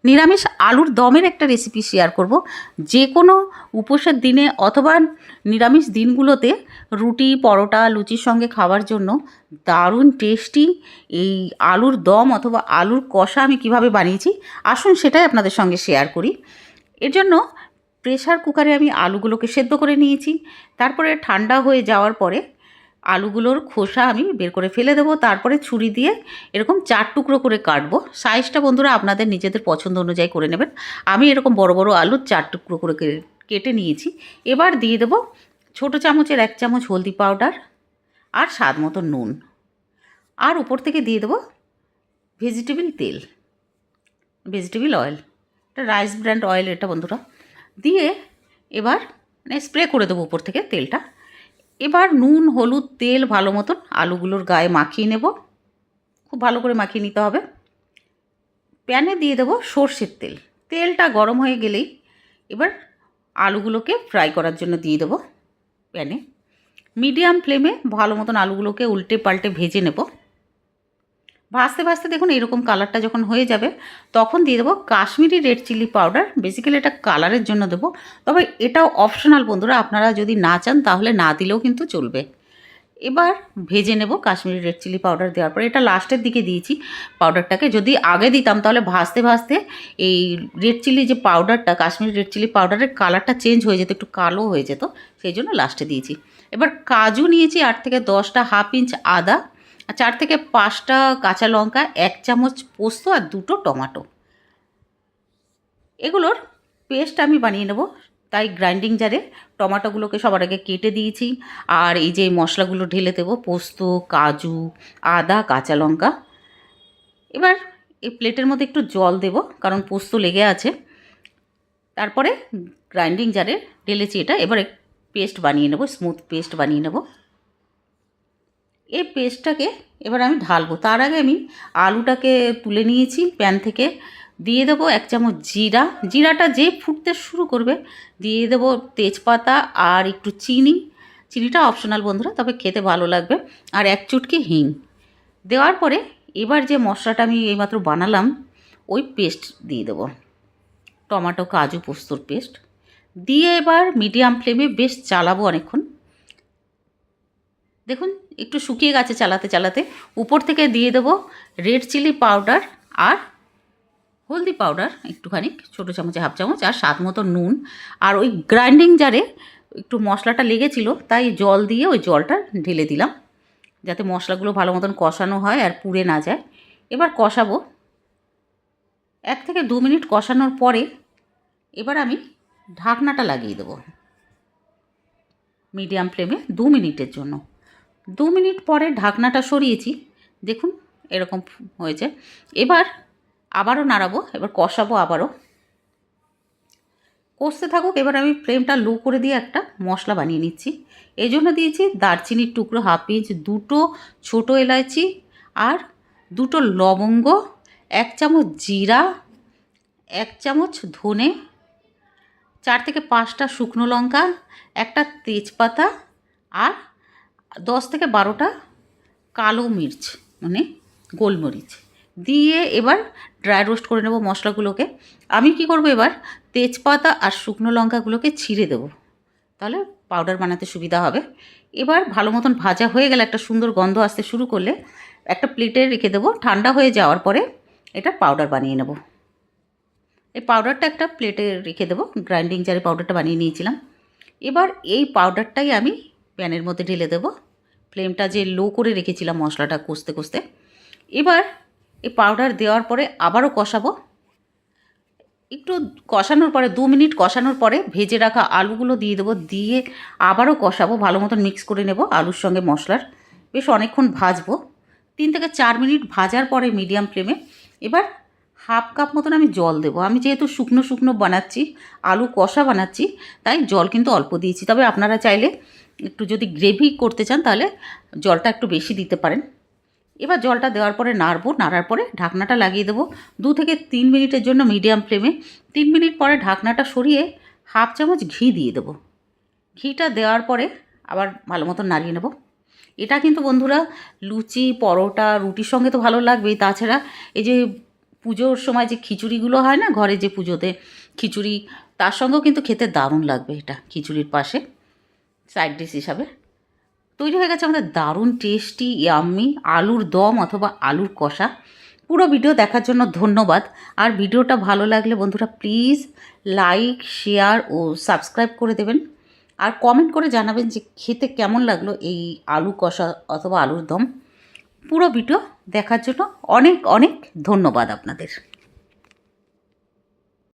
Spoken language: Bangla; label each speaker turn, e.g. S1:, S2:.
S1: নিরামিষ আলুর দমের একটা রেসিপি শেয়ার করব। যে কোনো উপোসের দিনে অথবা নিরামিষ দিনগুলোতে রুটি, পরোটা, লুচির সঙ্গে খাওয়ার জন্য দারুণ টেস্টি এই আলুর দম অথবা আলুর কষা আমি কিভাবে বানিয়েছি আসুন সেটাই আপনাদের সঙ্গে শেয়ার করি। এর জন্য প্রেসার কুকারে আমি আলুগুলোকে সেদ্ধ করে নিয়েছি। তারপরে ঠান্ডা হয়ে যাওয়ার পরে আলুগুলোর খোসা আমি বের করে ফেলে দেবো। তারপরে ছুরি দিয়ে এরকম 4 টুকরো করে কাটবো। সাইজটা বন্ধুরা আপনাদের নিজেদের পছন্দ অনুযায়ী করে নেবেন। আমি এরকম বড় বড় আলু 4 টুকরো করে কেটে নিয়েছি। এবার দিয়ে দেবো ছোটো চামচের 1 চামচ হলদি পাউডার আর স্বাদ মতো নুন, আর উপর থেকে দিয়ে দেবো ভেজিটেবিল অয়েল, এটা রাইস ব্র্যান্ড অয়েল এটা বন্ধুরা। দিয়ে এবার স্প্রে করে দেবো উপর থেকে তেলটা। এবার নুন, হলুদ, তেল ভালো মতন আলুগুলোর গায়ে মাখিয়ে নেব। খুব ভালো করে মাখিয়ে নিতে হবে। প্যানে দিয়ে দেবো সর্ষের তেল। তেলটা গরম হয়ে গেলেই এবার আলুগুলোকে ফ্রাই করার জন্য দিয়ে দেবো প্যানে। মিডিয়াম ফ্লেমে ভালো মতন আলুগুলোকে উল্টে পাল্টে ভেজে নেব। ভাজতে ভাজতে দেখুন এরকম কালারটা যখন হয়ে যাবে তখন দিয়ে দেবো Kashmiri red chilli powder. Basically এটা কালারের জন্য দেবো, তবে এটাও অপশনাল বন্ধুরা, আপনারা যদি না চান তাহলে না দিলেও কিন্তু চলবে। এবার ভেজে নেব কাশ্মীরি রেড চিলি পাউডার দেওয়ার পরে। এটা লাস্টের দিকে দিয়েছি পাউডারটাকে, যদি আগে দিতাম তাহলে ভাজতে ভাজতে এই রেড চিলি যে পাউডারটা, কাশ্মীরি রেড চিলি পাউডারের কালারটা চেঞ্জ হয়ে যেত, একটু কালো হয়ে যেত, সেই জন্য লাস্টে দিয়েছি। এবার কাজু নিয়েছি 8 থেকে 10টা, হাফ ইঞ্চ আদা, 4 থেকে 5টা কাঁচা লঙ্কা, 1 চামচ পোস্ত আর 2টো টমেটো। এগুলোর পেস্ট আমি বানিয়ে নেব, তাই গ্রাইন্ডিং জারে টমেটোগুলোকে সবার আগে কেটে দিয়েছি। আর এই যে মশলাগুলো ঢেলে দেবো, পোস্ত, কাজু, আদা, কাঁচা লঙ্কা। এবার এই প্লেটের মধ্যে একটু জল দেব কারণ পোস্ত লেগে আছে। তারপরে গ্রাইন্ডিং জারে ঢেলেছি এটা। এবারে পেস্ট বানিয়ে নেব, স্মুথ পেস্ট বানিয়ে নেব। এই পেস্টটাকে এবার আমি ঢালবো। তার আগে আমি আলুটাকে তুলে নিয়েছি প্যান থেকে। দিয়ে দেবো 1 চামচ জিরা। জিরাটা যে ফুটতে শুরু করবে দিয়ে দেবো তেজপাতা আর একটু চিনি। চিনিটা অপশনাল বন্ধুরা, তবে খেতে ভালো লাগবে। আর 1 চুটকি হিং দেওয়ার পরে এবার যে মশলাটা আমি এইমাত্র বানালাম ওই পেস্ট দিয়ে দেবো, টমেটো, কাজু, পোস্তর পেস্ট দিয়ে এবার মিডিয়াম ফ্লেমে বেশ চালাবো অনেকক্ষণ। দেখুন একটু শুকিয়ে গেছে চালাতে চালাতে। উপর থেকে দিয়ে দেবো রেড চিলি পাউডার আর হলদি পাউডার একটুখানি, ছোটো চামচে হাফ চামচ, আর স্বাদ মতো নুন। আর ওই গ্রাইন্ডিং জারে একটু মশলাটা লেগেছিল তাই জল দিয়ে ওই জলটা ঢেলে দিলাম যাতে মশলাগুলো ভালো মতন কষানো হয় আর পুড়ে না যায়। এবার কষাবো 1 থেকে 2 মিনিট। কষানোর পরে এবার আমি ঢাকনাটা লাগিয়ে দেবো মিডিয়াম ফ্লেমে 2 মিনিটের জন্য। 2 মিনিট পরে ঢাকনাটা সরিয়েছি, দেখুন এরকম হয়েছে। এবার আবারও নাড়াবো, এবার কষাবো আবারও, কষতে থাকুক। এবার আমি ফ্লেমটা লো করে দিয়ে একটা মশলা বানিয়ে নিচ্ছি। এই জন্য দিয়েছি দারচিনির টুকরো হাফ ইঞ্চ, 2টো ছোটো এলাচি আর 2টো লবঙ্গ, 1 চামচ জিরা, 1 চামচ ধনে, 4 থেকে 5টা শুকনো লঙ্কা, একটা তেজপাতা আর 10 থেকে 12টা কালো মির্চ মানে গোলমরিচ দিয়ে এবার ড্রাই রোস্ট করে নেব মশলাগুলোকে। আমি কি করব, এবার তেজপাতা আর শুকনো লঙ্কাগুলোকে ছিঁড়ে দেব, তাহলে পাউডার বানাতে সুবিধা হবে। এবার ভালো মতন ভাজা হয়ে গেলে, একটা সুন্দর গন্ধ আসতে শুরু করলে একটা প্লেটে রেখে দেবো। ঠান্ডা হয়ে যাওয়ার পরে এটা পাউডার বানিয়ে নেব। এই পাউডারটা একটা প্লেটে রেখে দেবো, গ্রাইন্ডিং জারে পাউডারটা বানিয়ে নিয়েছিলাম। এবার এই পাউডারটাই আমি প্যানের মধ্যে ঢেলে দেবো, ফ্লেমটা যে লো করে রেখেছিলাম মশলাটা কষতে কষতে। এবার এই পাউডার দেওয়ার পরে আবারও কষাবো। একটু কষানোর পরে 2 মিনিট কষানোর পরে ভেজে রাখা আলুগুলো দিয়ে দেবো, দিয়ে আবারও কষাবো, ভালো মতন মিক্স করে নেব আলুর সঙ্গে মশলার। বেশ অনেকক্ষণ ভাজবো, 3 থেকে 4 মিনিট ভাজার পরে মিডিয়াম ফ্লেমে এবার হাফ কাপ মতন আমি জল দেবো। আমি যেহেতু শুকনো শুকনো বানাচ্ছি, আলু কষা বানাচ্ছি, তাই জল কিন্তু অল্প দিয়েছি। তবে আপনারা চাইলে একটু যদি গ্রেভি করতে চান তাহলে জলটা একটু বেশি দিতে পারেন। এবার জলটা দেওয়ার পরে নাড়বো, নাড়ার পরে ঢাকনাটা লাগিয়ে দেবো 2 থেকে 3 মিনিটের জন্য মিডিয়াম ফ্লেমে। 3 মিনিট পরে ঢাকনাটা সরিয়ে হাফ চামচ ঘি দিয়ে দেবো। ঘিটা দেওয়ার পরে আবার ভালো মতন নাড়িয়ে নেব। এটা কিন্তু বন্ধুরা লুচি, পরোটা, রুটির সঙ্গে তো ভালো লাগবেই, তাছাড়া এই যে পুজোর সময় যে খিচুড়িগুলো হয় না, ঘরে যে পুজোতে খিচুড়ি, তার সঙ্গেও কিন্তু খেতে দারুণ লাগবে। এটা খিচুড়ির পাশে সাইড ডিশ হিসাবে তৈরি হয়ে গেছে আমাদের দারুণ টেস্টি ইয়াম্মি আলুর দম অথবা আলুর কষা। পুরো ভিডিও দেখার জন্য ধন্যবাদ। আর ভিডিওটা ভালো লাগলে বন্ধুরা প্লিজ লাইক, শেয়ার ও সাবস্ক্রাইব করে দেবেন। আর কমেন্ট করে জানাবেন যে খেতে কেমন লাগলো এই আলু কষা অথবা আলুর দম। পুরো ভিডিও দেখার জন্য অনেক অনেক ধন্যবাদ আপনাদের।